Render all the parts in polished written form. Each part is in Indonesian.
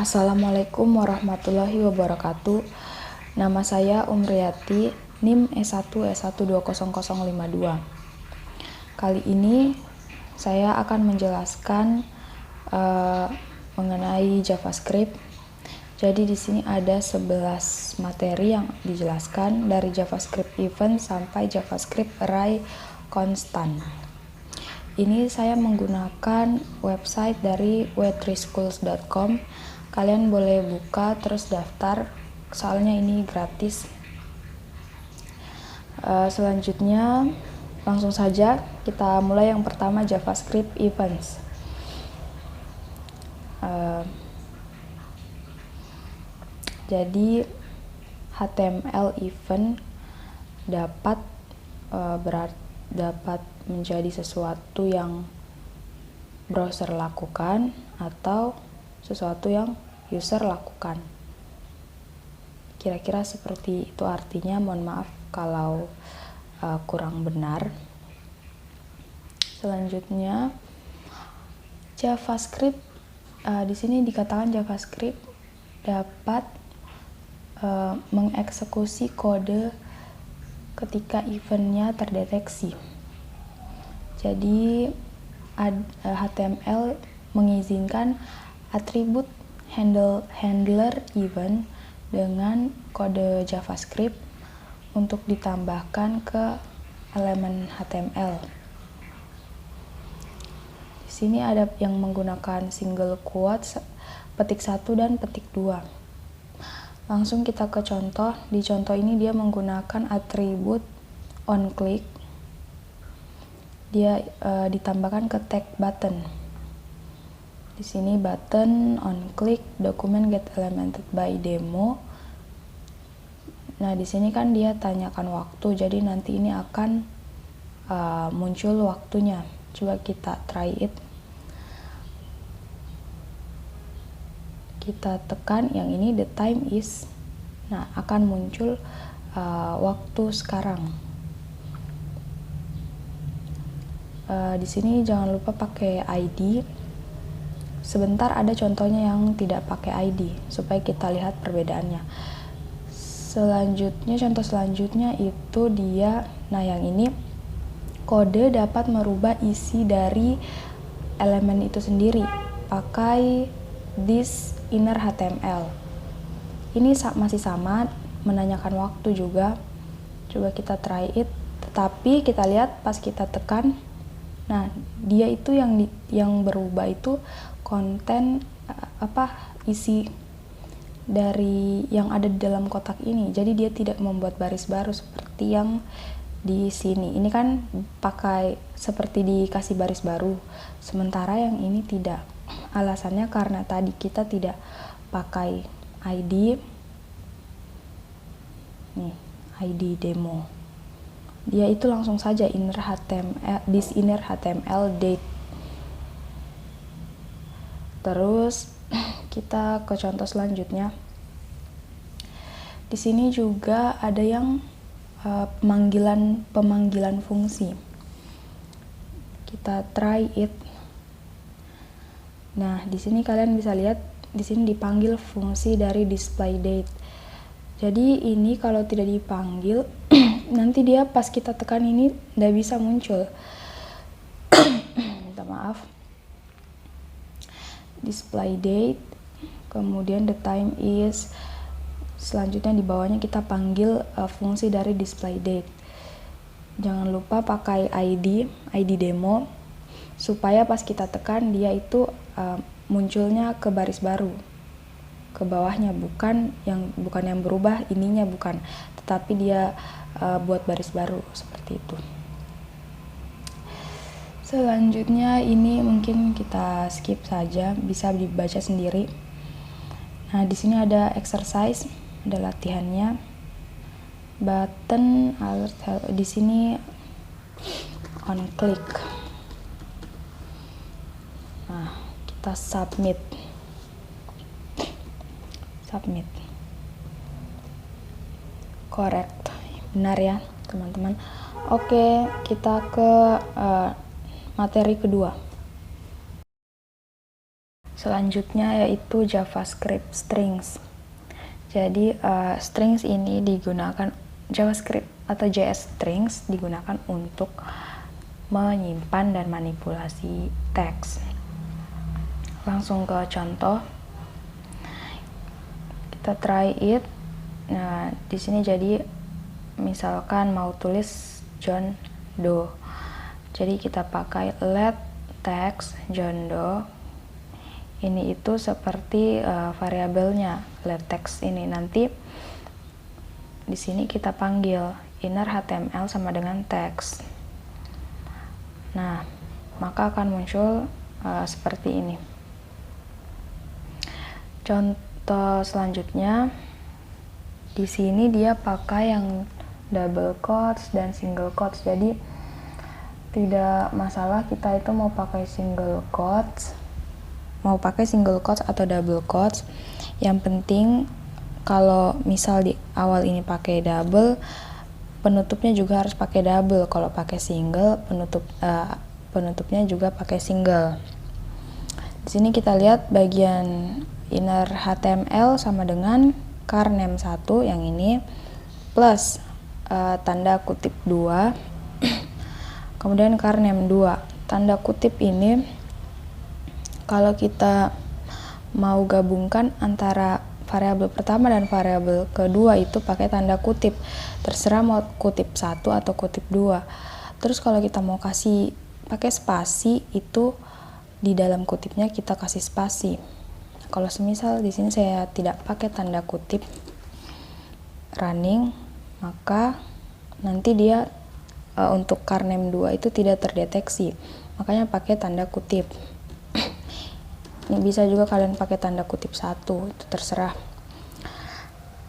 Assalamualaikum warahmatullahi wabarakatuh. Nama saya Umriyati, NIM S1S1200052. Kali ini saya akan menjelaskan mengenai JavaScript. Jadi di sini ada 11 materi yang dijelaskan dari JavaScript event sampai JavaScript array constant. Ini saya menggunakan website dari w3schools.com. Kalian boleh buka terus daftar, soalnya ini gratis. Selanjutnya langsung saja kita mulai. Yang pertama, JavaScript events. Jadi HTML event dapat menjadi sesuatu yang browser lakukan atau sesuatu yang user lakukan. Kira-kira seperti itu artinya. Mohon maaf kalau kurang benar. Selanjutnya JavaScript. Di sini dikatakan JavaScript dapat mengeksekusi kode ketika eventnya terdeteksi. Jadi HTML mengizinkan atribut handler event dengan kode JavaScript untuk ditambahkan ke elemen HTML. Di sini ada yang menggunakan single quotes, petik 1 dan petik 2. Langsung kita ke contoh. Di contoh ini dia menggunakan atribut onClick. Dia ditambahkan ke tag button. Di sini button onClick document get elemented by demo. Nah, di sini kan dia tanyakan waktu, jadi nanti ini akan muncul waktunya. Coba kita try it. Kita tekan yang ini, the time is. Nah, akan muncul waktu sekarang. Di sini jangan lupa pakai ID. Sebentar ada contohnya yang tidak pakai ID supaya kita lihat perbedaannya. Selanjutnya, contoh selanjutnya itu dia, nah yang ini kode dapat merubah isi dari elemen itu sendiri pakai this inner HTML. Ini masih sama, menanyakan waktu juga. Coba kita try it. Tetapi kita lihat pas kita tekan, nah dia itu yang berubah itu konten isi dari yang ada di dalam kotak ini. Jadi dia tidak membuat baris baru seperti yang di sini. Ini kan pakai seperti dikasih baris baru, sementara yang ini tidak. Alasannya karena tadi kita tidak pakai ID. Nih, ID demo. Dia itu langsung saja inner HTML, this inner HTML date. Terus kita ke contoh selanjutnya. Di sini juga ada yang pemanggilan fungsi. Kita try it. Nah, di sini kalian bisa lihat di sini dipanggil fungsi dari display date. Jadi ini kalau tidak dipanggil nanti dia pas kita tekan ini tidak bisa muncul. Minta maaf. Display date, kemudian the time is. Selanjutnya di bawahnya kita panggil fungsi dari display date. Jangan lupa pakai ID demo supaya pas kita tekan dia itu munculnya ke baris baru, ke bawahnya, bukan yang berubah ininya, bukan, tetapi dia buat baris baru seperti itu. Selanjutnya ini mungkin kita skip saja, bisa dibaca sendiri. Nah, di sini ada exercise, ada latihannya. Button alert, di sini on click. Nah, kita submit. Correct, benar ya teman-teman. Oke, kita ke materi kedua. Selanjutnya yaitu JavaScript strings. Jadi strings ini digunakan, JavaScript atau JS strings digunakan untuk menyimpan dan manipulasi teks. Langsung ke contoh. Kita try it. Nah, di sini jadi misalkan mau tulis John Doe. Jadi kita pakai let text John Doe. Ini itu seperti variabelnya let text ini. Nanti di sini kita panggil inner HTML sama dengan text. Nah, maka akan muncul seperti ini. Contoh selanjutnya, di sini dia pakai yang double quotes dan single quotes. Jadi tidak masalah kita itu mau pakai single quotes atau double quotes. Yang penting kalau misal di awal ini pakai double, penutupnya juga harus pakai double. Kalau pakai single, penutupnya juga pakai single. Di sini kita lihat bagian inner HTML sama dengan char name 1 yang ini plus tanda kutip 2 kemudian char name 2. Tanda kutip ini kalau kita mau gabungkan antara variabel pertama dan variabel kedua itu pakai tanda kutip, terserah mau kutip 1 atau kutip 2. Terus kalau kita mau kasih pakai spasi, itu di dalam kutipnya kita kasih spasi. Kalau semisal di sini saya tidak pakai tanda kutip running, maka nanti dia untuk char name 2 itu tidak terdeteksi. Makanya pakai tanda kutip. Ini bisa juga kalian pakai tanda kutip 1, itu terserah.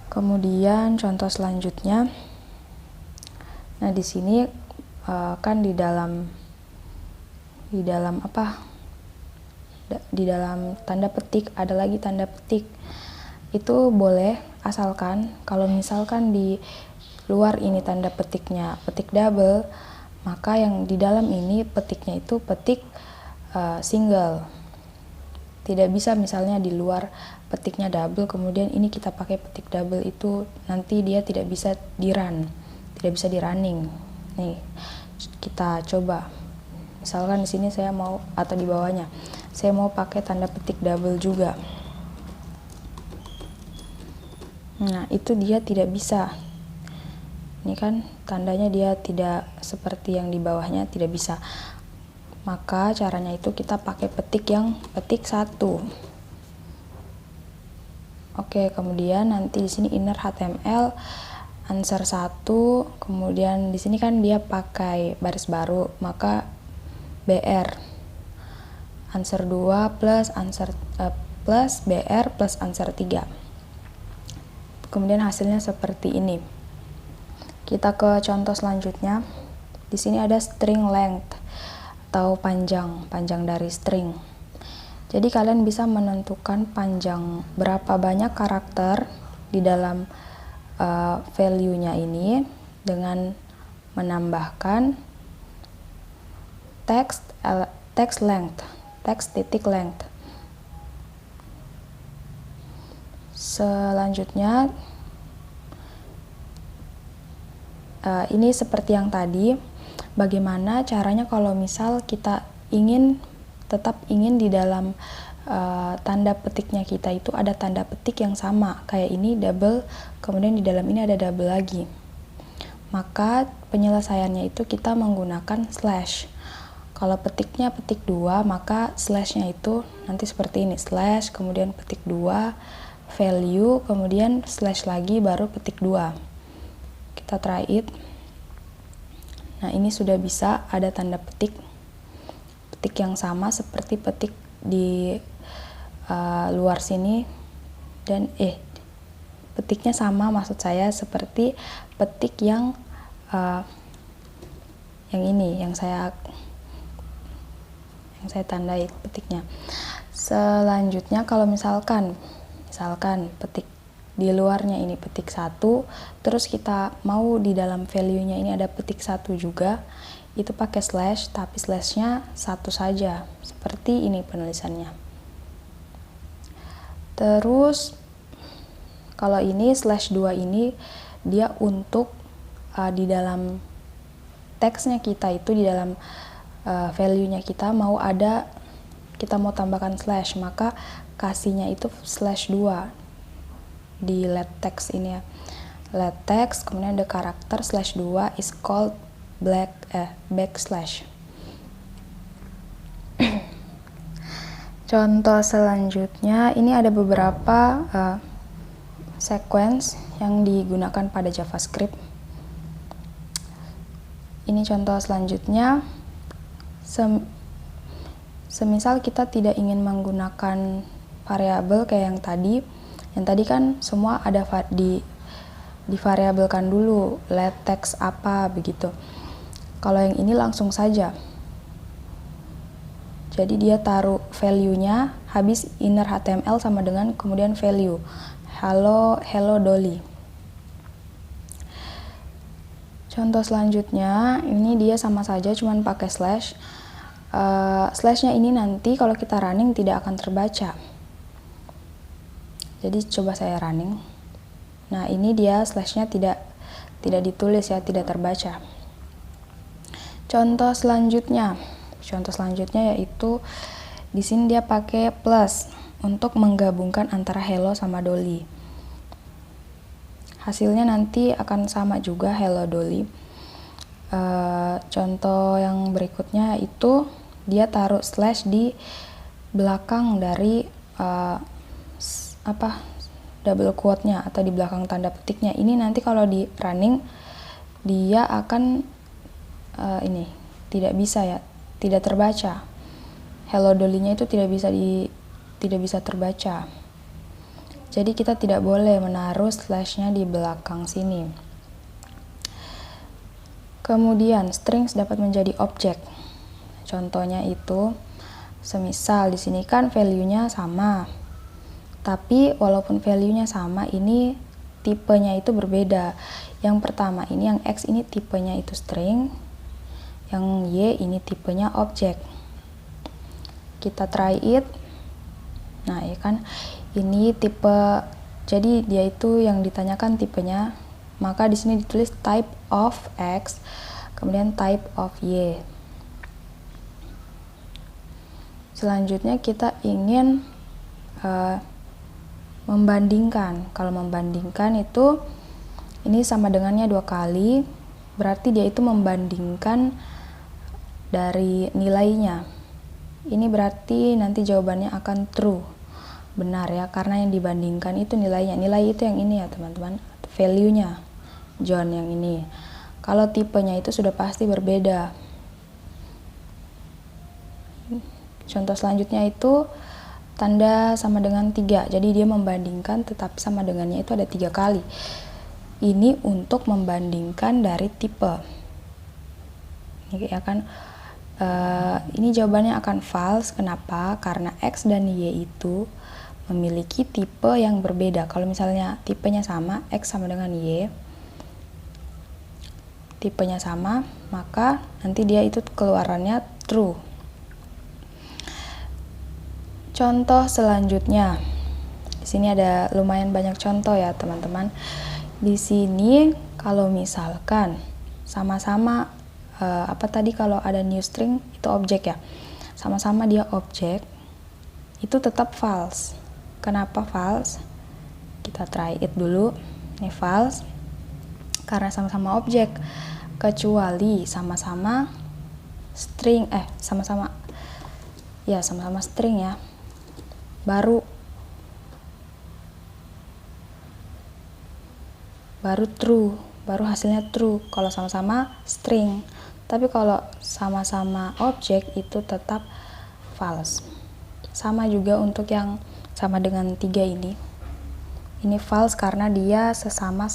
Kemudian contoh selanjutnya. Nah, di sini kan di dalam tanda petik ada lagi tanda petik. Itu boleh asalkan kalau misalkan di luar ini tanda petiknya petik double, maka yang di dalam ini petiknya itu petik single. Tidak bisa misalnya di luar petiknya double kemudian ini kita pakai petik double, itu nanti dia tidak bisa tidak bisa di running. Nih, kita coba. Misalkan di sini saya mau, atau di bawahnya saya mau pakai tanda petik double juga. Nah, itu dia tidak bisa. Ini kan tandanya dia tidak seperti yang di bawahnya, tidak bisa. Maka caranya itu kita pakai petik yang petik 1. Oke, kemudian nanti di sini inner HTML answer 1, kemudian di sini kan dia pakai baris baru, maka BR answer 2 plus answer plus BR plus answer 3. Kemudian hasilnya seperti ini. Kita ke contoh selanjutnya. Di sini ada string length atau panjang dari string. Jadi kalian bisa menentukan panjang berapa banyak karakter di dalam value-nya ini dengan menambahkan text length, text titik length. Selanjutnya ini seperti yang tadi. Bagaimana caranya kalau misal kita tetap ingin di dalam tanda petiknya kita itu ada tanda petik yang sama, kayak ini double, kemudian di dalam ini ada double lagi. Maka penyelesaiannya itu kita menggunakan slash. Kalau petiknya petik 2, maka slashnya itu nanti seperti ini, slash, kemudian petik 2, value, kemudian slash lagi, baru petik 2. Kita try it. Nah, ini sudah bisa ada tanda petik yang sama seperti petik di luar sini, dan petiknya sama, maksud saya seperti petik yang ini, yang saya tandai petiknya. Selanjutnya kalau misalkan petik di luarnya ini petik 1, terus kita mau di dalam value-nya ini ada petik 1 juga, itu pakai slash, tapi slashnya 1 saja, seperti ini penulisannya. Terus kalau ini /2 ini dia untuk di dalam teksnya kita itu, di dalam value-nya kita kita mau tambahkan slash, maka kasihnya itu /2 di let text ini ya. Let text, kemudian ada karakter /2 is called backslash. Contoh selanjutnya, ini ada beberapa sequence yang digunakan pada JavaScript. Ini contoh selanjutnya, semisal kita tidak ingin menggunakan variabel kayak yang tadi. Yang tadi kan semua ada divariabelkan dulu, let text apa begitu. Kalau yang ini langsung saja. Jadi dia taruh value-nya, habis inner HTML sama dengan kemudian value. Hello Dolly. Contoh selanjutnya, ini dia sama saja cuman pakai slash. Slashnya ini nanti kalau kita running tidak akan terbaca. Jadi coba saya running. Nah, ini dia slashnya tidak ditulis ya, tidak terbaca. Contoh selanjutnya yaitu di sini dia pakai plus untuk menggabungkan antara hello sama Dolly. Hasilnya nanti akan sama juga, hello Dolly. Contoh yang berikutnya itu dia taruh slash di belakang dari double quote-nya atau di belakang tanda petiknya. Ini nanti kalau di running dia akan ini tidak bisa ya, tidak terbaca. Hello Dolly-nya itu tidak bisa terbaca. Jadi kita tidak boleh menaruh slash-nya di belakang sini. Kemudian strings dapat menjadi objek. Contohnya itu semisal di sini kan value-nya sama. Tapi walaupun value-nya sama, ini tipenya itu berbeda. Yang pertama ini yang X ini tipenya itu string, yang Y ini tipenya objek. Kita try it. Nah, ya kan, ini tipe, jadi dia itu yang ditanyakan tipenya, maka di sini ditulis type of X, kemudian type of Y. Selanjutnya kita ingin membandingkan. Kalau membandingkan itu ini sama dengannya 2 kali, berarti dia itu membandingkan dari nilainya. Ini berarti nanti jawabannya akan true, benar ya, karena yang dibandingkan itu nilainya. Nilai itu yang ini ya teman-teman, value-nya John yang ini. Kalau tipenya itu sudah pasti berbeda. Contoh selanjutnya itu tanda sama dengan 3, jadi dia membandingkan tetapi sama dengannya itu ada 3 kali. Ini untuk membandingkan dari tipe. Ini ya kan, ini jawabannya akan false. Kenapa? Karena X dan Y itu memiliki tipe yang berbeda. Kalau misalnya tipenya sama, X sama dengan Y, tipenya sama, maka nanti dia itu keluarannya true. Contoh selanjutnya, di sini ada lumayan banyak contoh ya teman-teman. Di sini kalau misalkan sama-sama tadi kalau ada new string itu objek ya, sama-sama dia objek, itu tetap false. Kenapa false? Kita try it dulu. Ini false karena sama-sama objek, kecuali sama-sama string, sama-sama string ya, baru true, baru hasilnya true kalau sama-sama string. Tapi kalau sama-sama objek itu tetap false. Sama juga untuk yang sama dengan 3 ini. Ini false karena dia sesama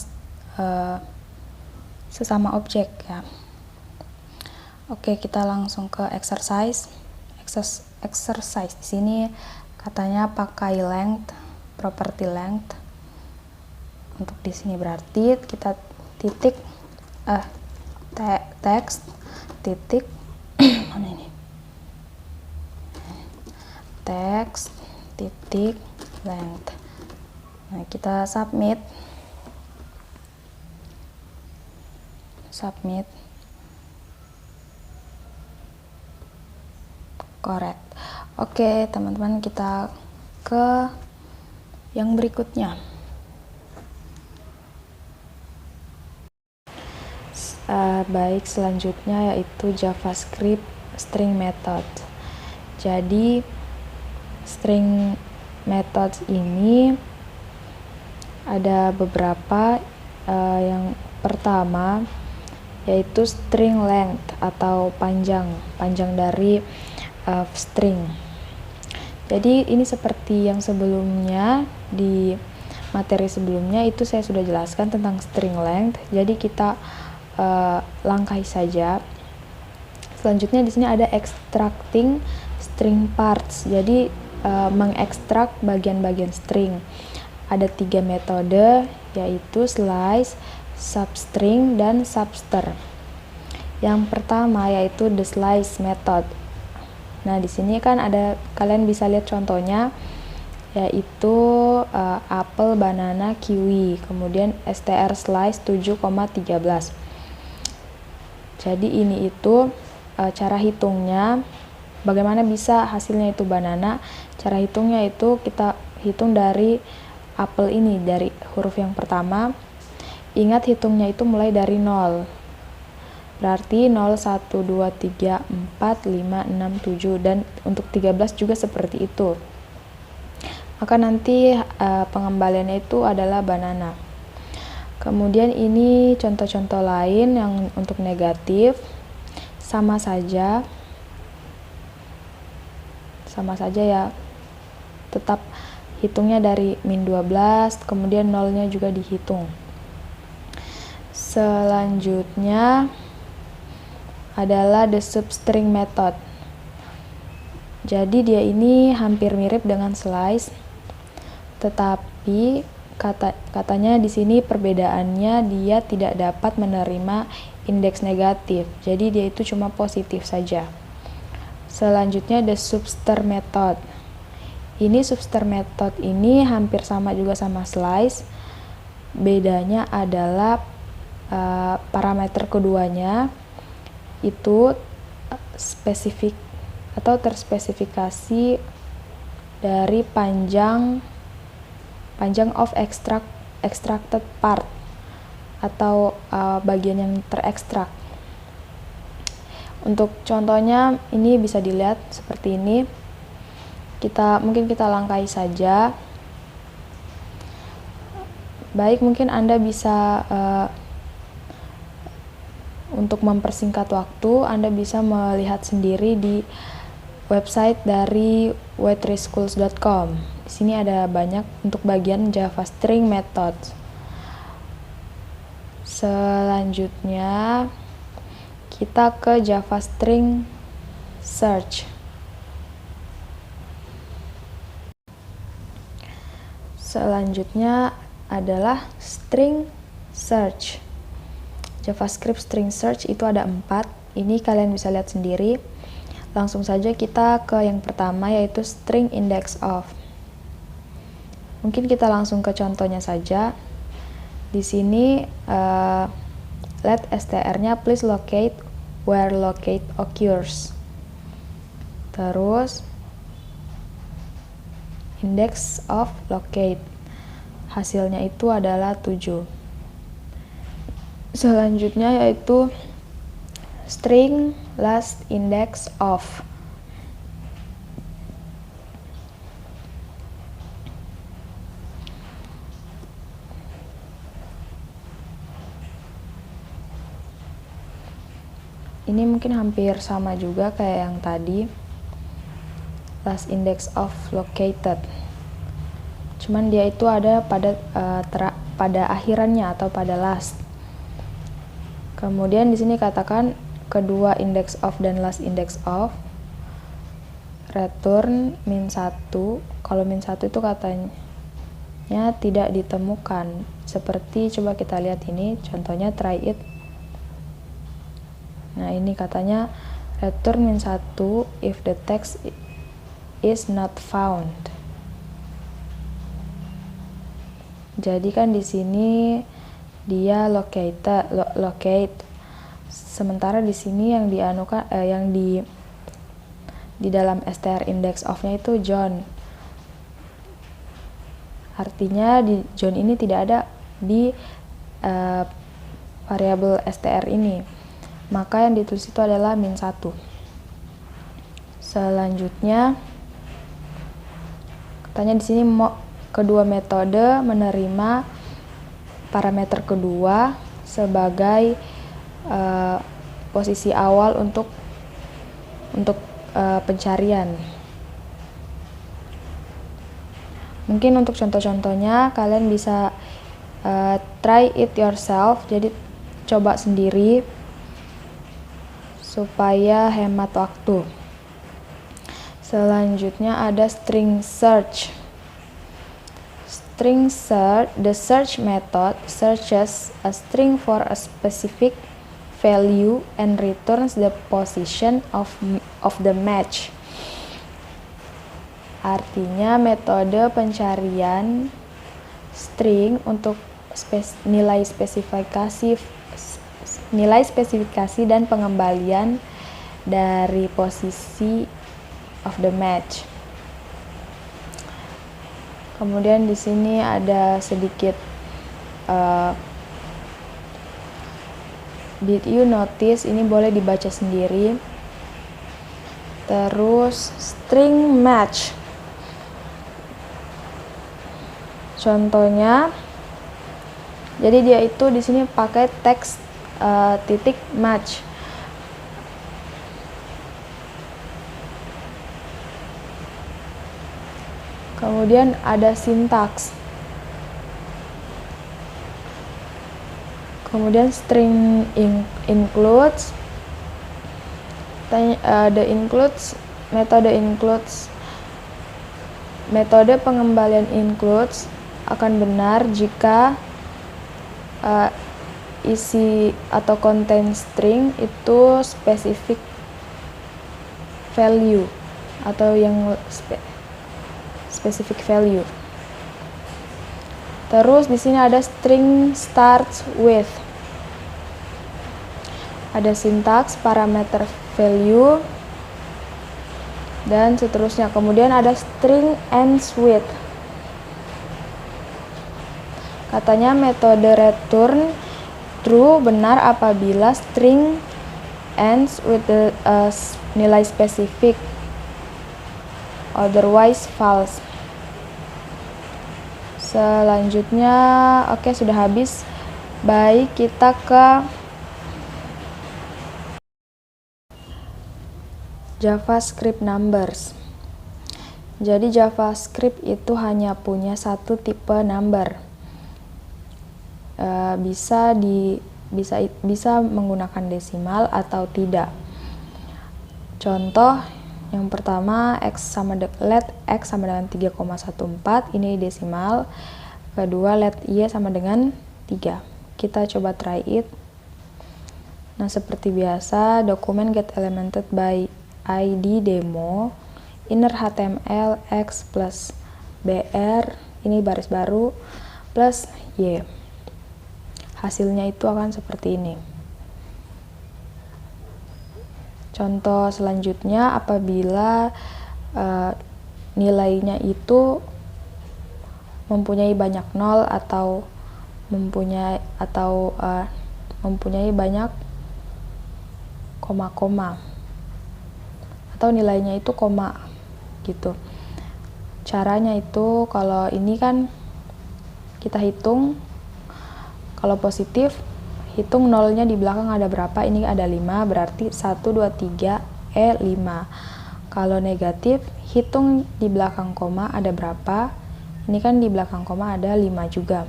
objek ya. Oke, kita langsung ke exercise. Di sini katanya pakai length, property length. Untuk di sini berarti kita titik text titik mana ini, text titik length. Nah, kita submit. Correct. Oke, teman-teman, kita ke yang berikutnya. Baik, selanjutnya yaitu JavaScript string method. Jadi string method ini ada beberapa. Yang pertama yaitu string length atau panjang dari string. Jadi ini seperti yang sebelumnya, di materi sebelumnya itu saya sudah jelaskan tentang string length. Jadi kita langkahi saja. Selanjutnya di sini ada extracting string parts. Jadi mengekstrak bagian-bagian string. Ada 3 metode, yaitu slice, substring, dan subster. Yang pertama yaitu the slice method. Nah, di sini kan ada, kalian bisa lihat contohnya, yaitu apel, banana, kiwi, kemudian str slice 7,13. Jadi ini itu cara hitungnya, bagaimana bisa hasilnya itu banana. Cara hitungnya itu kita hitung dari apel ini, dari huruf yang pertama. Ingat, hitungnya itu mulai dari 0. Berarti 0, 1, 2, 3, 4, 5, 6, 7, dan untuk 13 juga seperti itu. Maka nanti pengembaliannya itu adalah banana. Kemudian ini contoh-contoh lain yang untuk negatif, sama saja ya, tetap hitungnya dari min 12, kemudian nolnya juga dihitung. Selanjutnya adalah the substring method. Jadi dia ini hampir mirip dengan slice, tetapi katanya di sini perbedaannya dia tidak dapat menerima indeks negatif. Jadi dia itu cuma positif saja. Selanjutnya the subster method. Ini subster method ini hampir sama juga sama slice. Bedanya adalah parameter keduanya itu spesifik atau terspesifikasi dari panjang of extracted part atau bagian yang terekstrak. Untuk contohnya ini bisa dilihat seperti ini. Mungkin kita langkahi saja. Baik, mungkin Anda bisa untuk mempersingkat waktu, Anda bisa melihat sendiri di website dari w3schools.com. Di sini ada banyak untuk bagian Java string method. Selanjutnya kita ke Java string search. Selanjutnya adalah string search. JavaScript string search itu ada 4. Ini kalian bisa lihat sendiri. Langsung saja kita ke yang pertama, yaitu string index of. Mungkin kita langsung ke contohnya saja. Di sini let str-nya please locate where locate occurs. Terus index of locate. Hasilnya itu adalah 7. Selanjutnya yaitu string last index of. Ini mungkin hampir sama juga kayak yang tadi, last index of located. Cuman dia itu ada pada akhirannya atau pada last. Kemudian di sini katakan kedua index of dan last index of return min 1. Kalau min 1 itu katanya tidak ditemukan. Seperti coba kita lihat ini contohnya, try it. Nah, ini katanya return min 1 if the text is not found. Jadi kan di sini dia locate. Sementara di sini yang di dalam str index of-nya itu John. Artinya di John ini tidak ada di variabel str ini. Maka yang ditulis itu adalah -1. Selanjutnya katanya di sini kedua metode menerima parameter kedua sebagai posisi awal untuk pencarian. Mungkin untuk contoh-contohnya kalian bisa try it yourself, jadi coba sendiri supaya hemat waktu. Selanjutnya ada string search. String search, the search method searches a string for a specific value and returns the position of the match. Artinya metode pencarian string untuk nilai spesifikasi dan pengembalian dari posisi of the match. Kemudian di sini ada sedikit did you notice, ini boleh dibaca sendiri. Terus string match. Contohnya, jadi dia itu di sini pakai teks titik match. Kemudian ada sintaks. Kemudian string includes. Metode pengembalian includes akan benar jika isi atau konten string itu specific value atau yang specific value. Terus di sini ada string starts with. Ada sintaks, parameter value, dan seterusnya. Kemudian ada string ends with. Katanya metode return true benar apabila string ends with the nilai spesifik, otherwise false. Selanjutnya, oke, sudah habis. Baik, kita ke JavaScript numbers. Jadi JavaScript itu hanya punya satu tipe number. Bisa menggunakan desimal atau tidak. Contoh yang pertama, let x sama dengan 3,14, ini desimal. Kedua, let y sama dengan 3. Kita coba try it. Nah, seperti biasa, dokumen get elemented by id demo, inner html x plus br, ini baris baru, plus y. Hasilnya itu akan seperti ini. Contoh selanjutnya, apabila nilainya itu mempunyai banyak nol atau mempunyai banyak koma-koma, atau nilainya itu koma gitu. Caranya itu, kalau ini kan kita hitung, kalau positif hitung nolnya di belakang ada berapa, ini ada 5, berarti 1, 2, 3, 5. Kalau negatif, hitung di belakang koma ada berapa, ini kan di belakang koma ada 5 juga,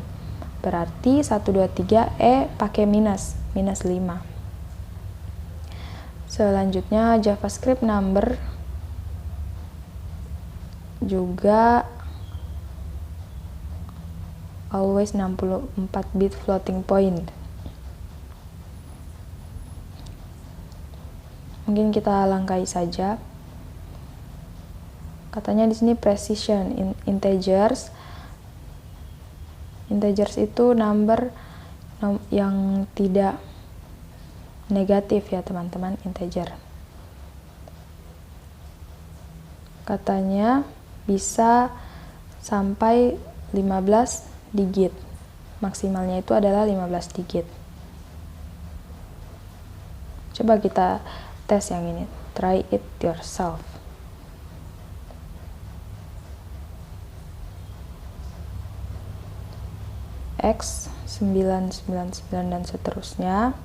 berarti 1, 2, 3, pakai minus 5. Selanjutnya JavaScript number juga always 64 bit floating point. Mungkin kita langkahi saja. Katanya di sini precision integers Integers itu number yang tidak negatif ya teman-teman, integer. Katanya bisa sampai 15 digit. Maksimalnya itu adalah 15 digit. Coba kita tes yang ini. Try it yourself. X 999 dan seterusnya.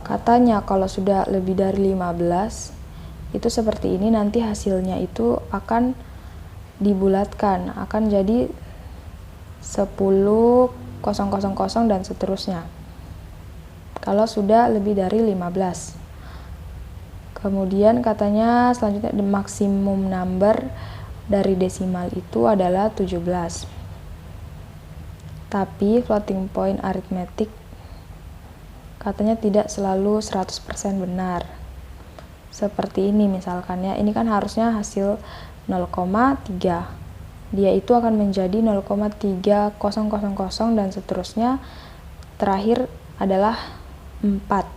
Katanya kalau sudah lebih dari 15 itu seperti ini, nanti hasilnya itu akan dibulatkan, akan jadi 10,000 dan seterusnya. Kalau sudah lebih dari 15. Kemudian katanya selanjutnya the maximum number dari desimal itu adalah 17. Tapi floating point arithmetic katanya tidak selalu 100% benar. Seperti ini misalkan ya, ini kan harusnya hasil 0,3. Dia itu akan menjadi 0,3000 dan seterusnya. Terakhir adalah 4.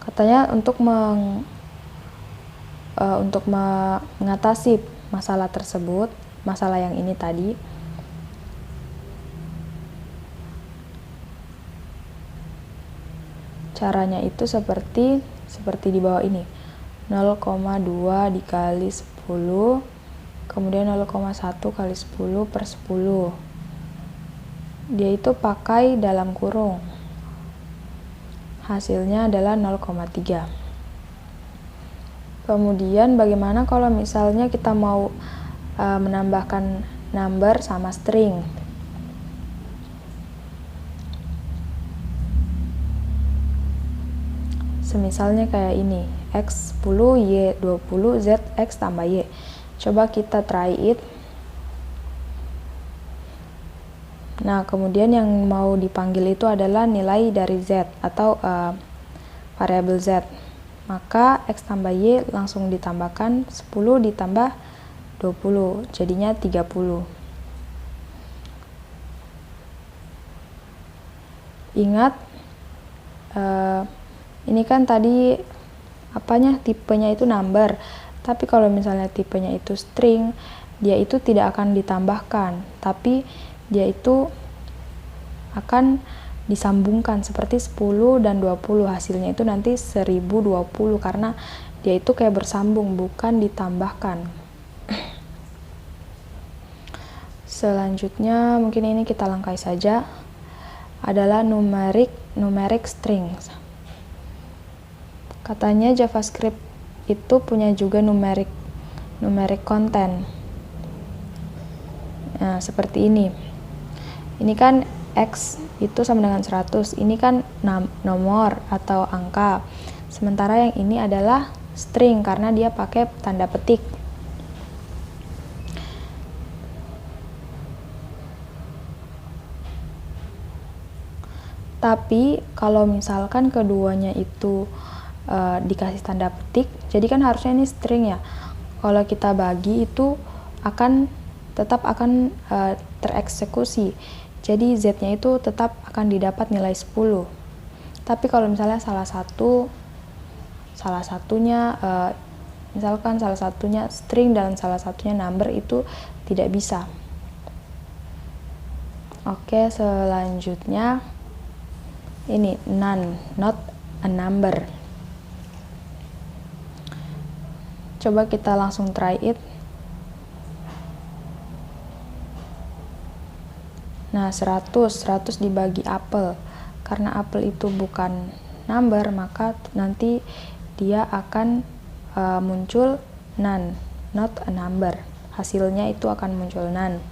Katanya untuk mengatasi masalah tersebut, masalah yang ini tadi, caranya itu seperti di bawah ini. 0,2 dikali 10, kemudian 0,1 kali 10 per 10. Dia itu pakai dalam kurung. Hasilnya adalah 0,3. Kemudian bagaimana kalau misalnya kita mau menambahkan number sama string? Semisalnya kayak ini, X 10, Y 20, Z X tambah Y. Coba kita try it. Nah, kemudian yang mau dipanggil itu adalah nilai dari Z atau variabel Z. Maka X tambah Y langsung ditambahkan 10 ditambah 20, jadinya 30. Ingat, ini kan tadi tipenya itu number, tapi kalau misalnya tipenya itu string, dia itu tidak akan ditambahkan, tapi dia itu akan disambungkan seperti 10 dan 20. Hasilnya itu nanti 1020 karena dia itu kayak bersambung, bukan ditambahkan. Selanjutnya mungkin ini kita langkai saja, adalah numeric strings. Katanya JavaScript itu punya juga numeric content. Nah, seperti ini. Ini kan X itu sama dengan 100. Ini kan nomor atau angka. Sementara yang ini adalah string karena dia pakai tanda petik. Tapi kalau misalkan keduanya itu dikasih tanda petik, jadi kan harusnya ini string ya. Kalau kita bagi itu tetap akan tereksekusi. Jadi Z-nya itu tetap akan didapat nilai 10. Tapi kalau misalnya salah satunya misalkan salah satunya string dan salah satunya number, itu tidak bisa. Oke, selanjutnya ini none, not a number. Coba kita langsung try it. Nah, 100 dibagi apel. Karena apel itu bukan number, maka nanti dia akan muncul none, not a number. Hasilnya itu akan muncul none.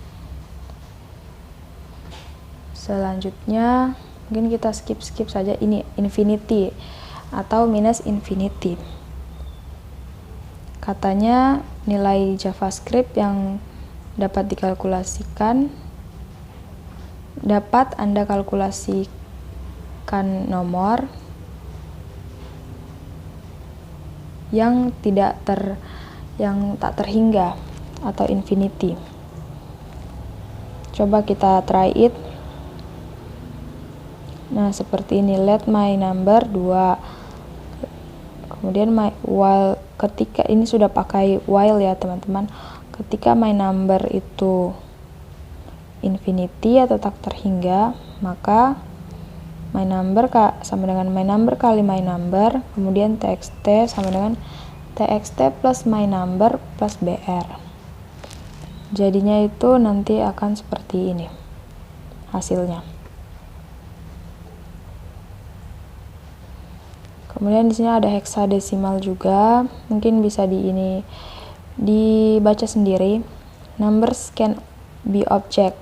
Selanjutnya mungkin kita skip saja ini infinity atau minus infinity. Katanya nilai JavaScript yang dapat dikalkulasikan dapat Anda kalkulasikan nomor yang tak terhingga atau infinity. Coba kita try it. Nah, seperti ini, let my number 2. Kemudian while, ketika ini sudah pakai while ya teman-teman. Ketika my number itu infinity atau tak terhingga, maka my number sama dengan my number kali my number, kemudian txt sama dengan txt plus my number plus br. Jadinya itu nanti akan seperti ini hasilnya. Kemudian di sini ada heksadesimal juga, mungkin bisa dibaca sendiri. Numbers can be object.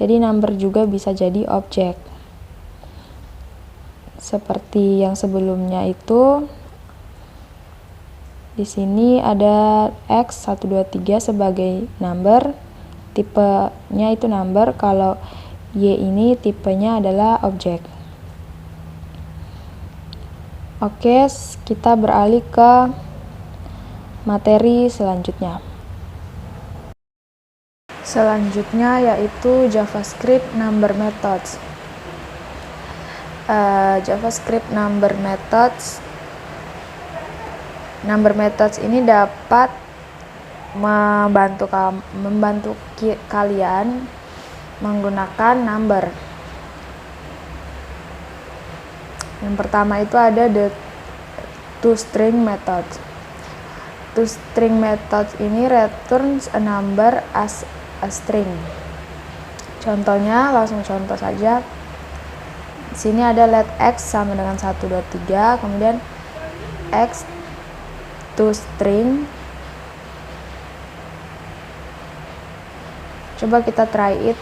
Jadi number juga bisa jadi objek. Seperti yang sebelumnya itu, di sini ada x123 sebagai number, tipenya itu number, kalau y ini tipenya adalah objek. Oke, kita beralih ke materi selanjutnya. Selanjutnya yaitu JavaScript number methods. JavaScript number methods ini dapat membantu kalian menggunakan number. Yang pertama itu ada the toString method. toString method ini returns a number as a string. Contohnya, langsung contoh saja. Di sini ada let x sama dengan 123, kemudian x toString. Coba kita try it.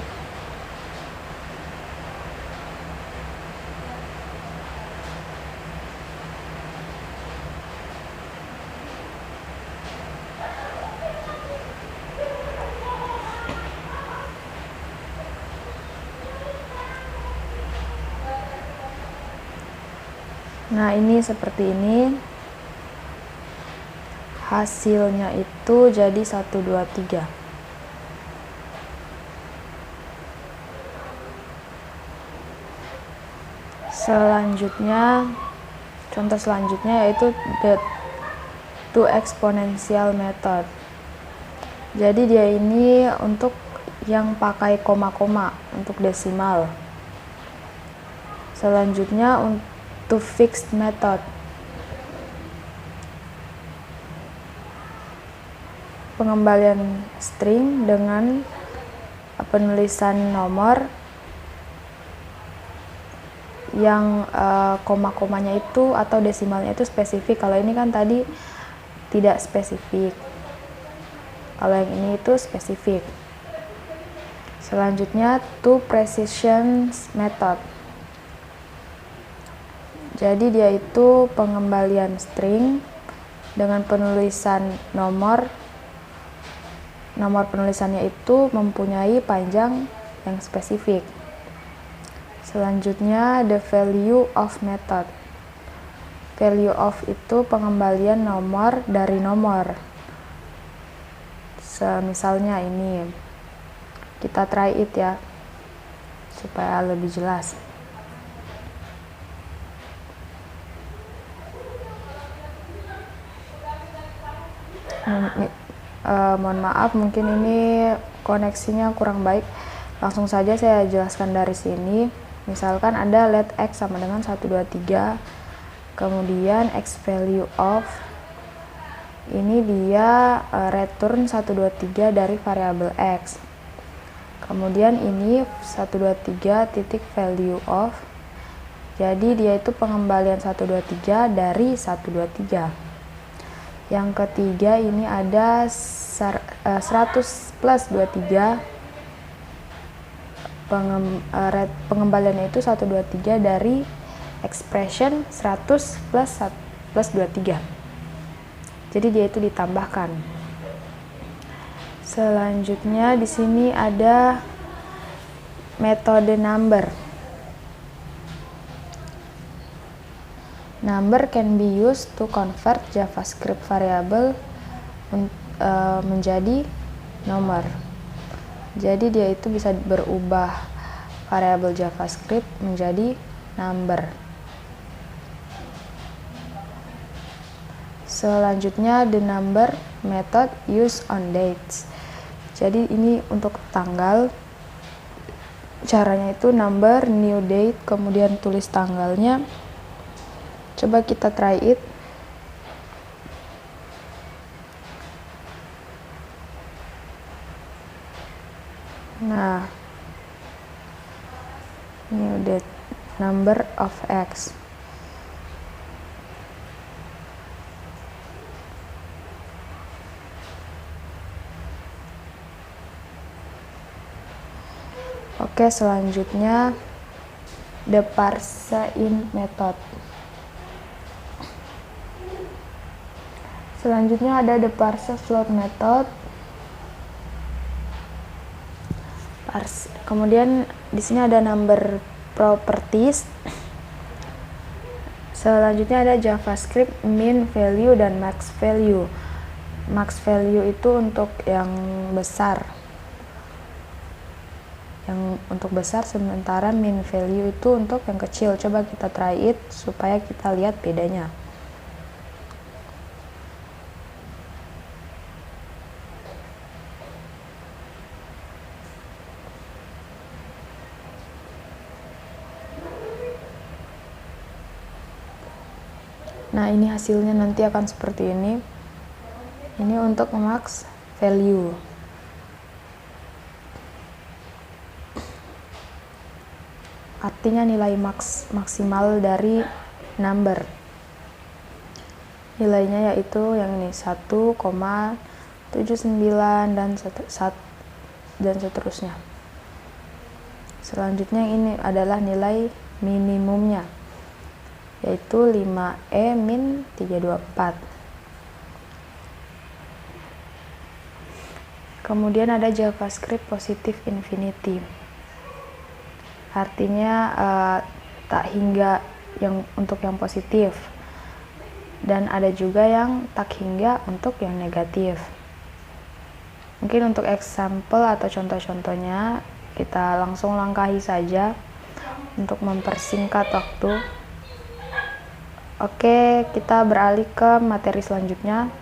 Nah, ini seperti ini. Hasilnya itu jadi 123. Selanjutnya, contoh selanjutnya yaitu the toExponential method. Jadi dia ini untuk yang pakai koma-koma untuk desimal. Selanjutnya untuk toFixed method. Pengembalian string dengan penulisan nomor yang koma-komanya itu atau desimalnya itu spesifik. Kalau ini kan tadi tidak spesifik. Kalau yang ini itu spesifik. Selanjutnya toPrecision method. Jadi dia itu pengembalian string dengan penulisan nomor penulisannya itu mempunyai panjang yang spesifik. Selanjutnya the value of method. Value of itu pengembalian nomor dari nomor. Misalnya ini, kita try it ya supaya lebih jelas. Mohon maaf, mungkin ini koneksinya kurang baik. Langsung saja saya jelaskan dari sini. Misalkan ada let x sama dengan 123, kemudian x value of ini dia return 123 dari variabel x. Kemudian ini 123 titik value of, jadi dia itu pengembalian 123 dari 123. Yang ketiga ini ada 100 plus 23, pengembaliannya itu 123 dari expression 100 plus 23. Jadi dia itu ditambahkan. Selanjutnya di sini ada metode number. Number can be used to convert JavaScript variable menjadi nomor. Jadi dia itu bisa berubah variabel JavaScript menjadi number. Selanjutnya the number method used on dates. Jadi ini untuk tanggal. Caranya itu number new date, kemudian tulis tanggalnya. Coba kita try it. Nah, new date, number of x. Oke, selanjutnya the parseInt method. Selanjutnya ada the parseFloat method. Kemudian di sini ada number properties. Selanjutnya ada JavaScript min value dan max value. Max value itu untuk yang besar. Yang untuk besar, sementara min value itu untuk yang kecil. Coba kita try it supaya kita lihat bedanya. Nah, ini hasilnya nanti akan seperti ini. Ini untuk max value. Artinya nilai maksimal dari number. Nilainya yaitu yang ini 1,79 dan seterusnya. Selanjutnya ini adalah nilai minimumnya, yaitu 5e min 324. Kemudian ada JavaScript positive infinity. Artinya tak hingga yang untuk yang positif. Dan ada juga yang tak hingga untuk yang negatif. Mungkin untuk example atau contoh-contohnya kita langsung langkahi saja untuk mempersingkat waktu. Oke, kita beralih ke materi selanjutnya,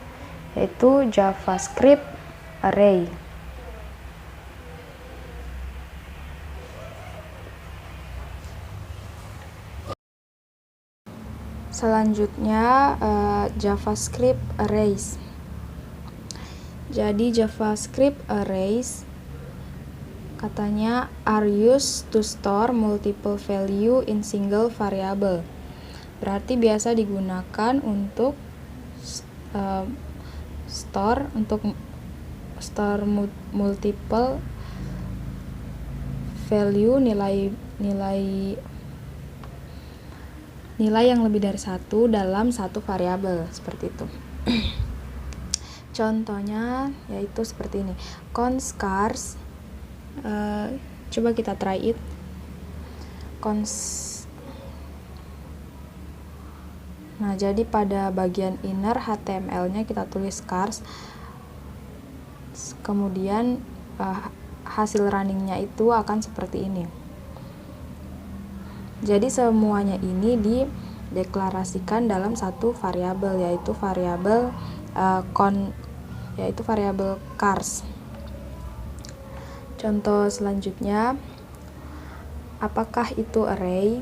yaitu JavaScript Array. Selanjutnya JavaScript Arrays. Jadi JavaScript Arrays katanya are used to store multiple value in single variable. Berarti biasa digunakan untuk store multiple value, nilai yang lebih dari satu dalam satu variabel, seperti itu. Contohnya yaitu seperti ini, const chars. Coba kita try it. Nah, jadi pada bagian inner HTML-nya kita tulis chars. Kemudian hasil runningnya itu akan seperti ini. Jadi semuanya ini dideklarasikan dalam satu variabel, yaitu variabel variabel chars. Contoh selanjutnya, apakah itu array?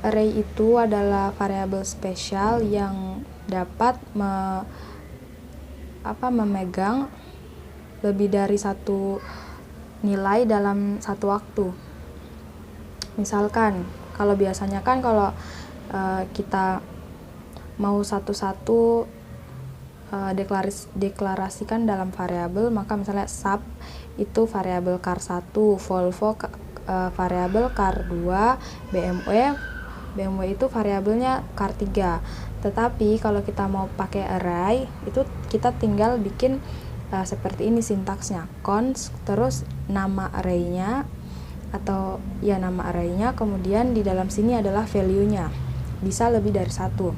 Array itu adalah variabel spesial yang dapat memegang lebih dari satu nilai dalam satu waktu. Misalkan, kalau biasanya kan kalau kita mau satu-satu deklarasikan dalam variabel, maka misalnya sub itu variabel char1, Volvo variabel char2, BMW itu variabelnya char3. Tetapi kalau kita mau pakai array, itu kita tinggal bikin seperti ini sintaksnya, const terus nama arraynya atau ya nama arraynya, kemudian di dalam sini adalah value-nya, bisa lebih dari satu.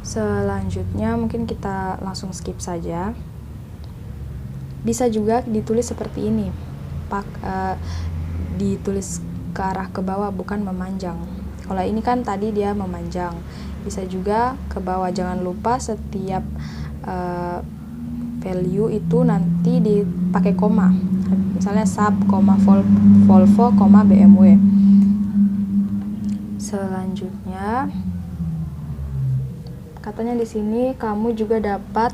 Selanjutnya mungkin kita langsung skip saja. Bisa juga ditulis seperti ini, ditulis ke arah ke bawah, bukan memanjang. Kalau ini kan tadi dia memanjang, bisa juga ke bawah. Jangan lupa setiap value itu nanti dipakai koma, misalnya sub, Volvo, BMW. Selanjutnya katanya di sini kamu juga dapat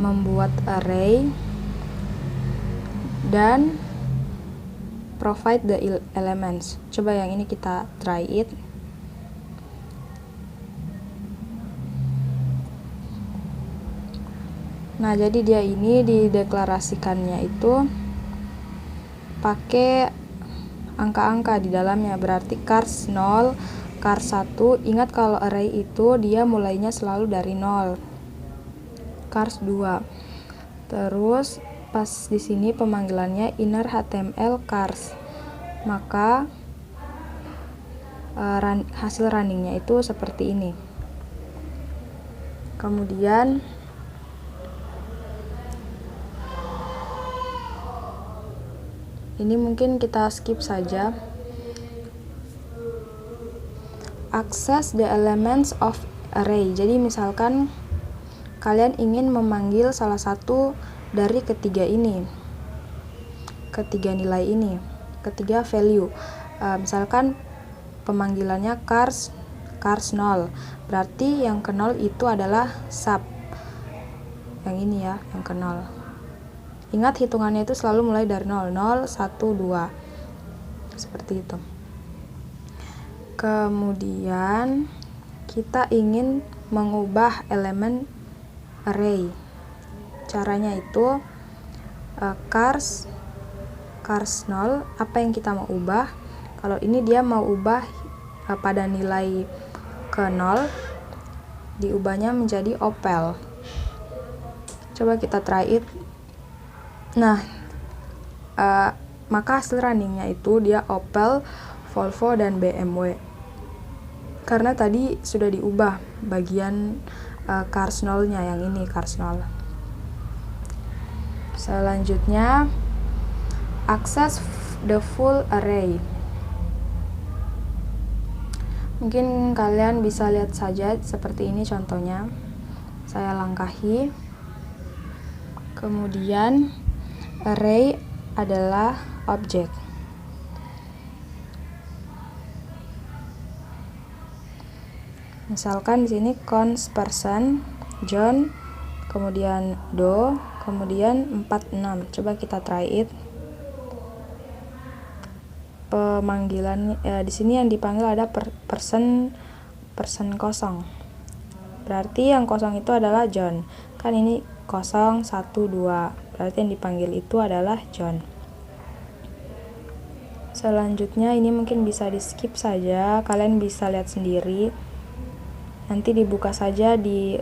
membuat array dan provide the elements. Coba yang ini kita try it. Nah, jadi dia ini dideklarasikannya itu pakai angka-angka di dalamnya, berarti cars 0, cars 1. Ingat kalau array itu dia mulainya selalu dari 0. Cars 2. Terus pas di sini pemanggilannya inner HTML cars. Maka hasil runningnya itu seperti ini. Kemudian ini mungkin kita skip saja. Access the elements of array. Jadi misalkan kalian ingin memanggil salah satu dari ketiga ini, ketiga nilai ini, ketiga value. Misalkan pemanggilannya cars 0, berarti yang ke 0 itu adalah sub. Yang ini ya, yang ke 0. Ingat hitungannya itu selalu mulai dari 0, 0, 1, 2. Seperti itu. Kemudian kita ingin mengubah elemen array. Caranya itu cars 0, apa yang kita mau ubah? Kalau ini dia mau ubah pada nilai ke 0, diubahnya menjadi Opel. Coba kita try it. Nah, maka hasil runningnya itu dia Opel, Volvo, dan BMW. Karena tadi sudah diubah bagian cars 0-nya, yang ini cars 0. Selanjutnya, access the full array. Mungkin kalian bisa lihat saja seperti ini contohnya. Saya langkahi. Kemudian array adalah objek. Misalkan di sini const person John, kemudian do, kemudian 46. Coba kita try it. Pemanggilan di sini yang dipanggil ada person kosong. Berarti yang kosong itu adalah John. Kan ini 0, 1, 2. Berarti yang dipanggil itu adalah John. Selanjutnya ini mungkin bisa di skip saja, kalian bisa lihat sendiri. Nanti dibuka saja di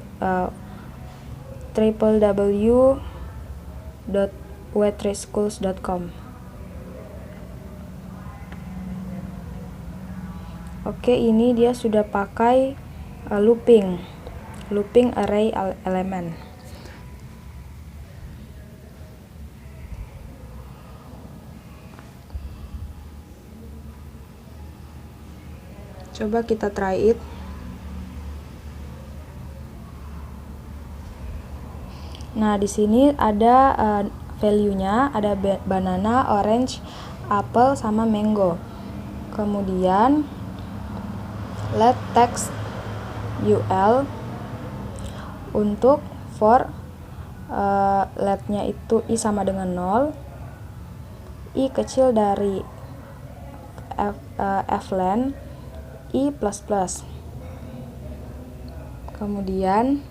www.w3schools.com. Oke, ini dia sudah pakai looping array element. Coba kita try it. Nah, di sini ada value-nya, ada banana, orange, apple, sama mango. Kemudian let text ul untuk for let-nya itu i sama dengan 0, i kecil dari flen, i plus. Kemudian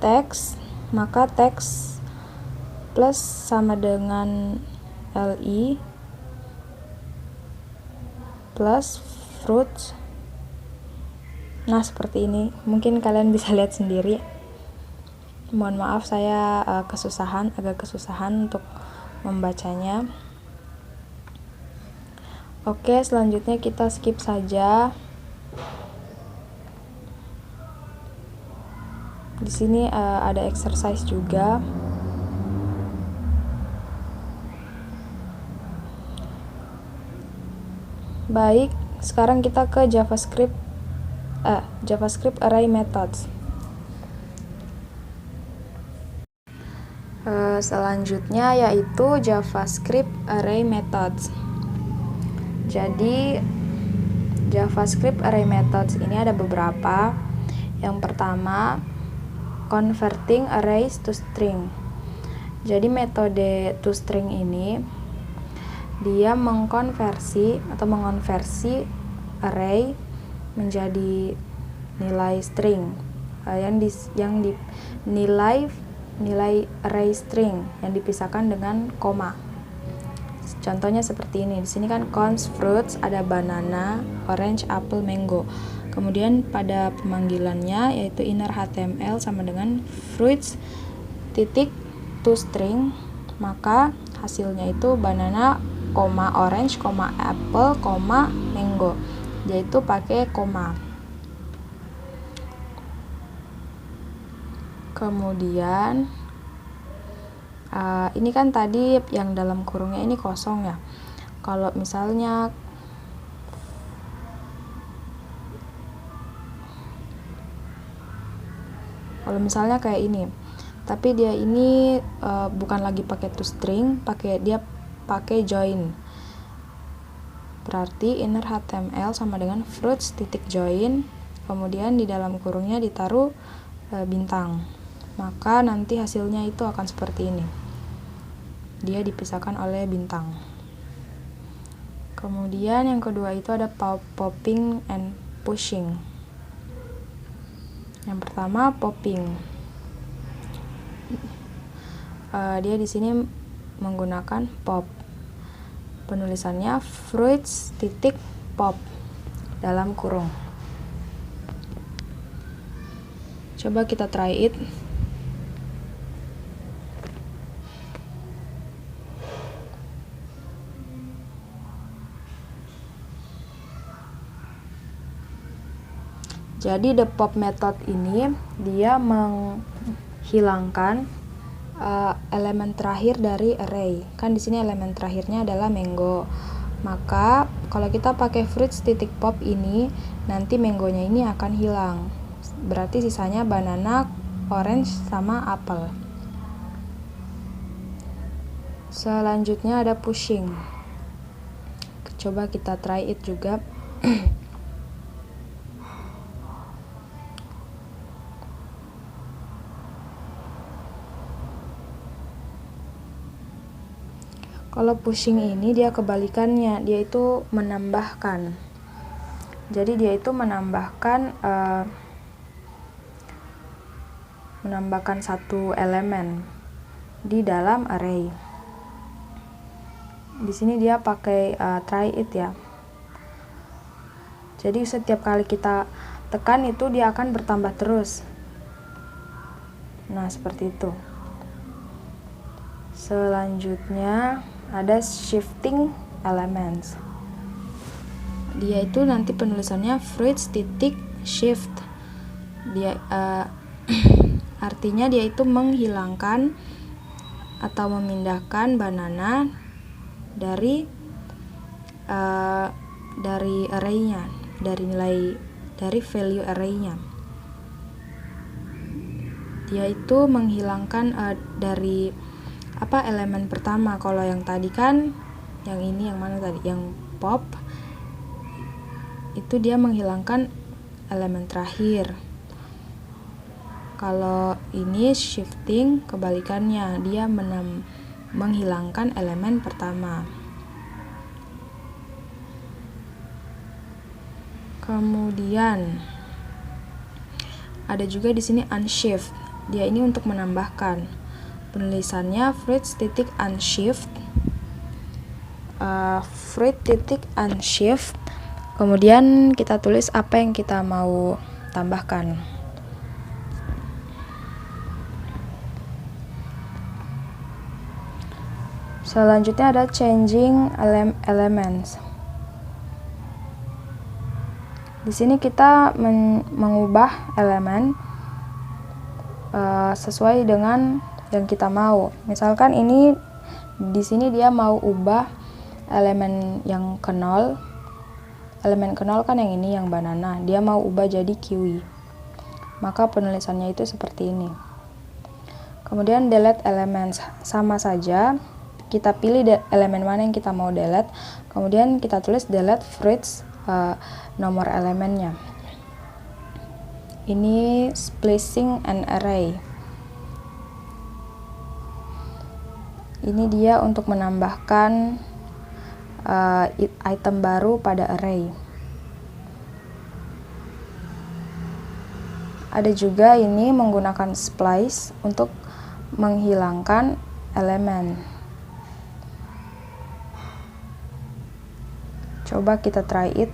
text, maka text plus sama dengan li plus fruits Nah, seperti ini. Mungkin kalian bisa lihat sendiri. Mohon maaf saya agak kesusahan untuk membacanya. Oke, selanjutnya kita skip saja. Di sini ada exercise juga. Baik, sekarang kita ke JavaScript Array Methods. Selanjutnya yaitu JavaScript Array Methods. Jadi JavaScript Array Methods ini ada beberapa. Yang pertama, converting arrays to string. Jadi metode toString ini dia mengonversi array menjadi nilai string yang nilai array string yang dipisahkan dengan koma. Contohnya seperti ini. Di sini kan const fruits ada banana, orange, apple, mango. Kemudian pada pemanggilannya yaitu inner HTML sama dengan fruits titik toString, maka hasilnya itu banana, orange, apple, mango. Yaitu pakai koma. Kemudian ini kan tadi yang dalam kurungnya ini kosong ya. Kalau misalnya kayak ini, tapi dia ini bukan lagi pakai toString, dia pakai join. Berarti inner HTML sama dengan fruits titik join, kemudian di dalam kurungnya ditaruh bintang. Maka nanti hasilnya itu akan seperti ini. Dia dipisahkan oleh bintang. Kemudian yang kedua itu ada popping and pushing. Yang pertama popping. Dia di sini menggunakan pop. Penulisannya fruits titik pop dalam kurung. Coba kita try it. Jadi the pop method ini dia menghilangkan elemen terakhir dari array. Kan di sini elemen terakhirnya adalah mango. Maka kalau kita pakai fruits titik pop ini, nanti mangonya ini akan hilang. Berarti sisanya banana, orange, sama apple. Selanjutnya ada pushing. Coba kita try it juga. Kalau pushing ini dia kebalikannya, dia itu menambahkan. Jadi dia itu menambahkan satu elemen di dalam array. Di sini dia pakai try it ya. Jadi setiap kali kita tekan itu dia akan bertambah terus. Nah, seperti itu. Selanjutnya ada shifting elements. Dia itu nanti penulisannya fruits titik shift. Dia artinya dia itu menghilangkan atau memindahkan banana dari array-nya, dari value array-nya. Dia itu menghilangkan dari elemen pertama. Kalau yang tadi kan yang ini yang mana tadi, yang pop itu dia menghilangkan elemen terakhir. Kalau ini shifting kebalikannya, dia menghilangkan elemen pertama. Kemudian ada juga di sini unshift. Dia ini untuk menambahkan. Penulisannya fruits titik unshift. Fruit titik unshift. Kemudian kita tulis apa yang kita mau tambahkan. Selanjutnya ada changing elements. Di sini kita mengubah elemen sesuai dengan yang kita mau. Misalkan ini di sini dia mau ubah elemen yang ke 0. Elemen ke 0 kan yang ini, yang banana. Dia mau ubah jadi kiwi. Maka penulisannya itu seperti ini. Kemudian delete elements, sama saja. Kita pilih elemen mana yang kita mau delete. Kemudian kita tulis delete fruits, nomor elemennya. Ini splicing an array. Ini dia untuk menambahkan item baru pada array. Ada juga ini menggunakan splice untuk menghilangkan elemen. Coba kita try it.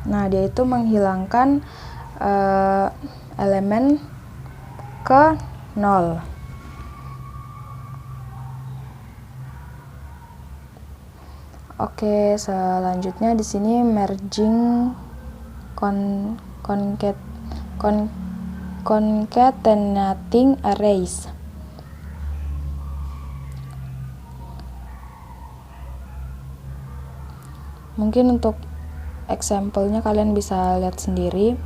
Nah, dia itu menghilangkan elemen ke 0. Oke, selanjutnya di sini merging concatenating arrays. Mungkin untuk example-nya kalian bisa lihat sendiri.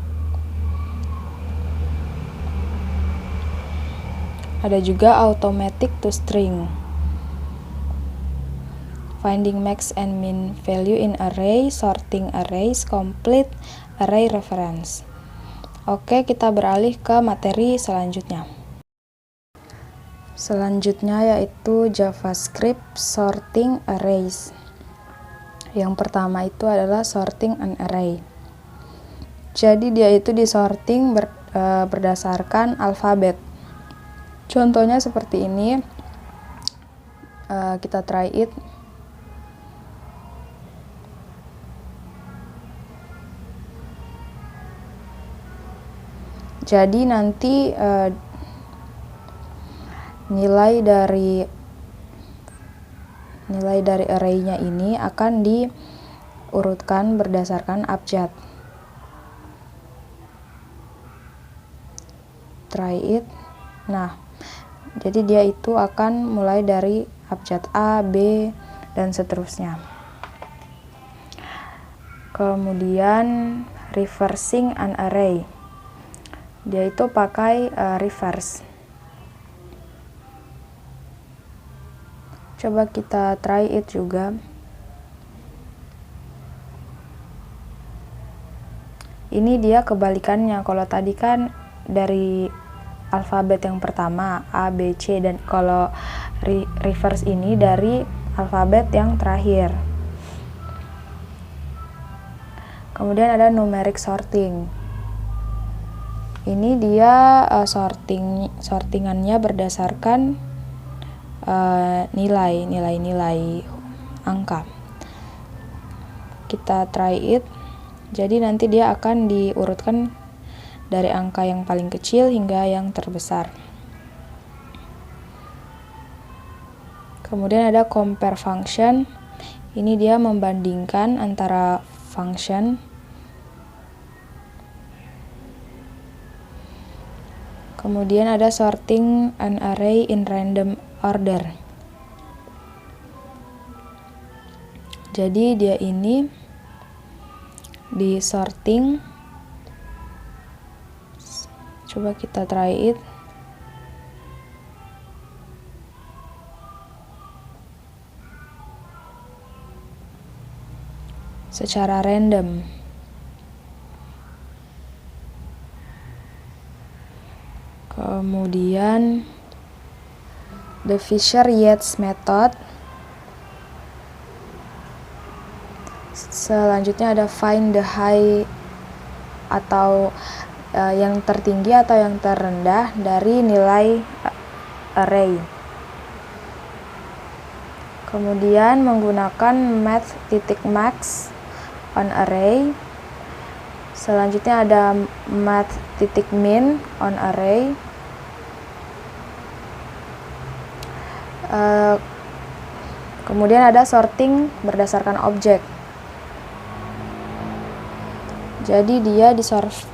Ada juga automatic to string. Finding max and min value in array, sorting arrays, complete array reference. Oke, kita beralih ke materi selanjutnya. Selanjutnya yaitu JavaScript sorting arrays. Yang pertama itu adalah sorting an array. Jadi dia itu disorting berdasarkan alfabet. Contohnya seperti ini. Kita try it. Jadi nanti nilai dari array-nya ini akan diurutkan berdasarkan abjad. Try it. Nah, jadi dia itu akan mulai dari abjad A, B, dan seterusnya. Kemudian reversing an array. Dia itu pakai reverse. Coba kita try it juga. Ini dia kebalikannya. Kalau tadi kan dari alfabet yang pertama A, B, C, dan kalau reverse ini dari alfabet yang terakhir. Kemudian ada numeric sorting. Ini dia sortingannya berdasarkan nilai angka. Kita try it. Jadi nanti dia akan diurutkan dari angka yang paling kecil hingga yang terbesar. Kemudian ada compare function. Ini dia membandingkan antara function. Kemudian ada sorting an array in random order. Jadi dia ini di sorting. Coba kita try it. Secara random. Kemudian the Fisher-Yates method. Selanjutnya ada find the high atau yang tertinggi atau yang terendah dari nilai array. Kemudian menggunakan math.max. on array. Selanjutnya ada math.min on array. Kemudian ada sorting berdasarkan objek. Jadi dia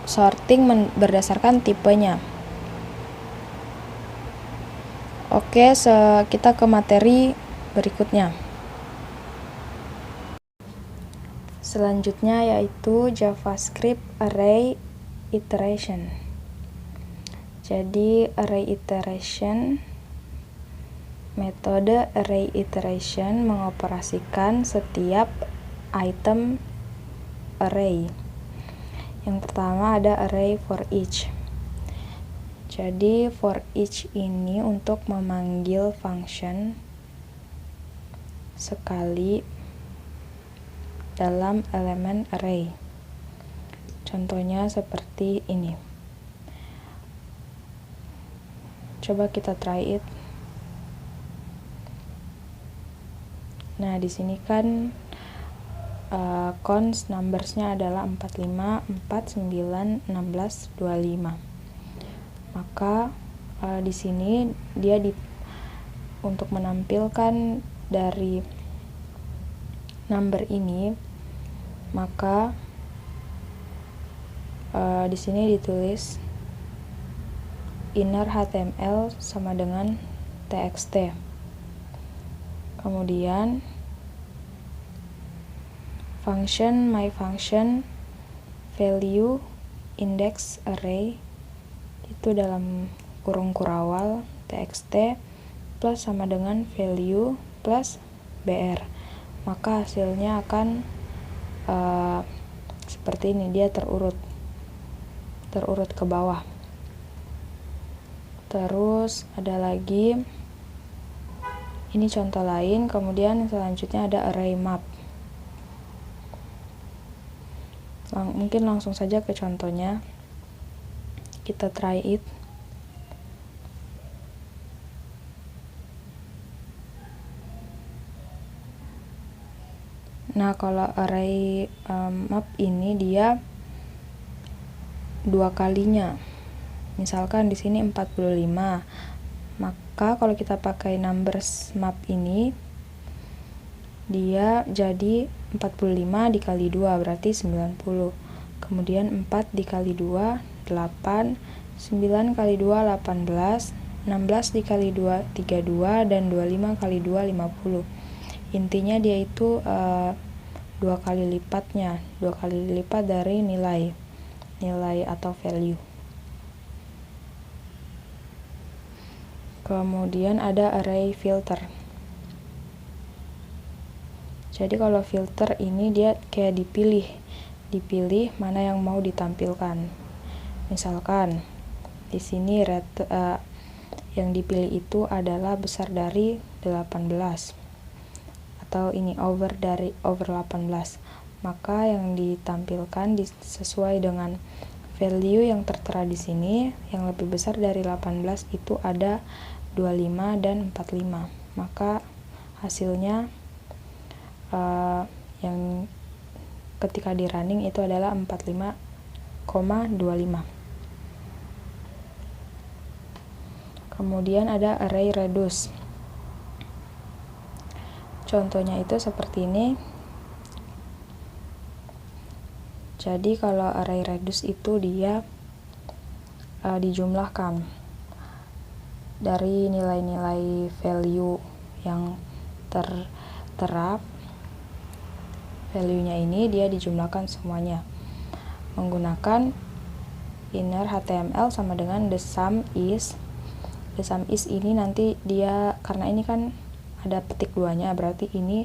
sorting berdasarkan tipenya. Oke, kita ke materi berikutnya. Selanjutnya yaitu JavaScript Array Iteration. Jadi metode array iteration mengoperasikan setiap item array. Yang pertama ada array for each. Jadi for each ini untuk memanggil function sekali dalam elemen array. Contohnya seperti ini. Coba kita try it. Nah, di sini kan cons numbersnya adalah 45, 49, 16, 25. Maka di sini dia untuk menampilkan dari number ini, maka di sini ditulis inner HTML sama dengan txt. Kemudian function my function value index array itu dalam kurung kurawal txt plus sama dengan value plus br, maka hasilnya akan seperti ini, dia terurut ke bawah. Terus ada lagi, ini contoh lain. Kemudian selanjutnya ada array map. Mungkin langsung saja ke contohnya, kita try it. Nah, kalau array map ini dia dua kalinya. Misalkan di sini 45. Maka kalau kita pakai numbers map ini, dia jadi 45 dikali 2 berarti 90. Kemudian 4 dikali 2 8, 9 kali 2 18, 16 dikali 2 32, dan 25 kali 2 50. Intinya dia itu 2 kali lipatnya, 2 kali lipat dari nilai atau value. Kemudian ada array filter. Jadi kalau filter ini dia kayak dipilih mana yang mau ditampilkan. Misalkan di sini yang dipilih itu adalah besar dari 18 atau ini over 18, maka yang ditampilkan sesuai dengan value yang tertera di sini, yang lebih besar dari 18 itu ada 25 dan 45. Maka hasilnya yang ketika di running itu adalah 45,25. Kemudian ada array reduce. Contohnya itu seperti ini. Jadi kalau array reduce itu dia dijumlahkan dari nilai-nilai value yang tertera. Value-nya ini dia dijumlahkan semuanya menggunakan inner HTML sama dengan the sum is. The sum is ini nanti dia, karena ini kan ada petik duanya, berarti ini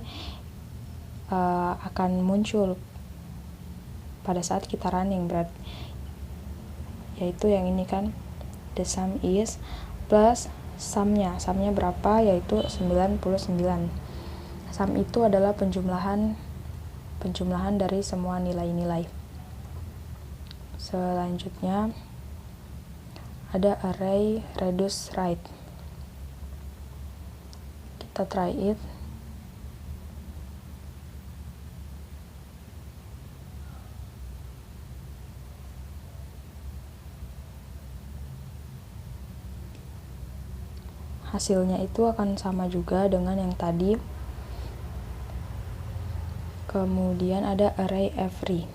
akan muncul pada saat kita running, berarti yaitu yang ini kan the sum is plus sumnya berapa, yaitu 99. Sum itu adalah penjumlahan dari semua nilai-nilai. Selanjutnya ada array reduce right. Kita try it. hasilnya itu akan sama juga dengan yang tadi. Kemudian ada array every.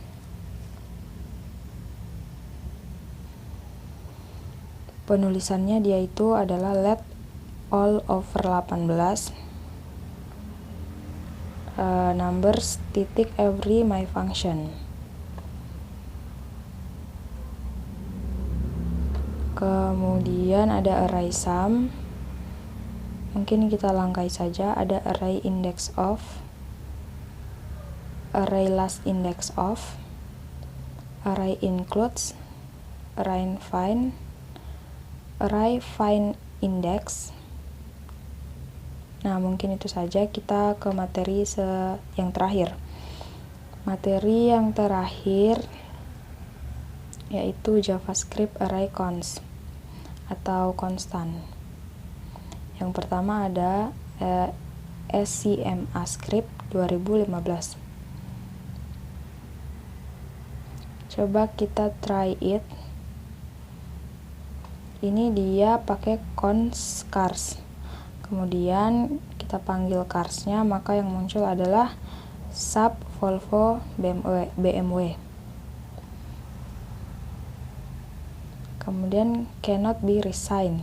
Penulisannya dia itu adalah let all over 18 numbers titik every my function. Kemudian ada array sum. Mungkin kita langkai saja. Ada array index of, array last index of, array includes, array find index. Nah, mungkin itu saja. Kita ke materi yang terakhir. Materi yang terakhir yaitu JavaScript array const atau constant. Yang pertama ada SCMA-Script 2015. Coba kita try it. Ini dia pakai const cars. Kemudian kita panggil carsnya, maka yang muncul adalah sub Volvo BMW. Kemudian cannot be resigned.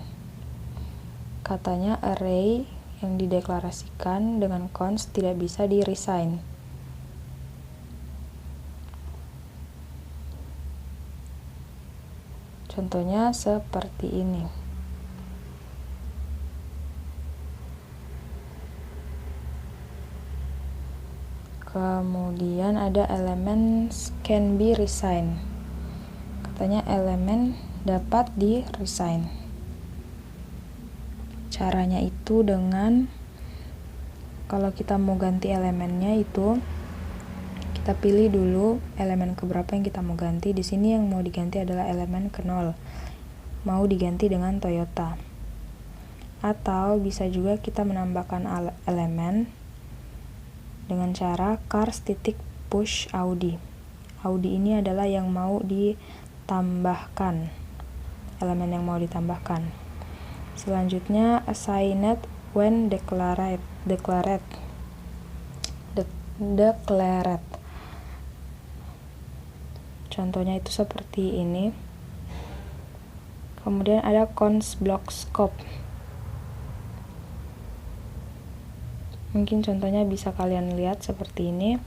Katanya array yang dideklarasikan dengan const tidak bisa di resign. Contohnya seperti ini. Kemudian ada elements can be resigned. Katanya elemen dapat di resign. Caranya itu dengan, kalau kita mau ganti elemennya itu kita pilih dulu elemen keberapa yang kita mau ganti. Di sini yang mau diganti adalah elemen ke-0. Mau diganti dengan Toyota. Atau bisa juga kita menambahkan elemen dengan cara cars.push Audi. Audi ini adalah yang mau ditambahkan, elemen yang mau ditambahkan. Selanjutnya assigned when declared. Contohnya itu seperti ini. Kemudian ada const block scope. Mungkin contohnya bisa kalian lihat seperti ini.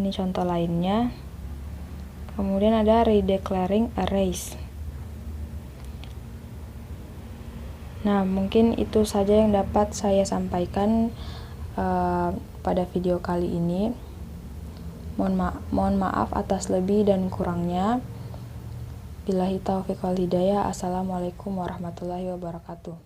Ini contoh lainnya. Kemudian ada redeclaring arrays. Nah, mungkin itu saja yang dapat saya sampaikan pada video kali ini. Mohon maaf atas lebih dan kurangnya. Billahi taufiq wal hidayah. Assalamualaikum warahmatullahi wabarakatuh.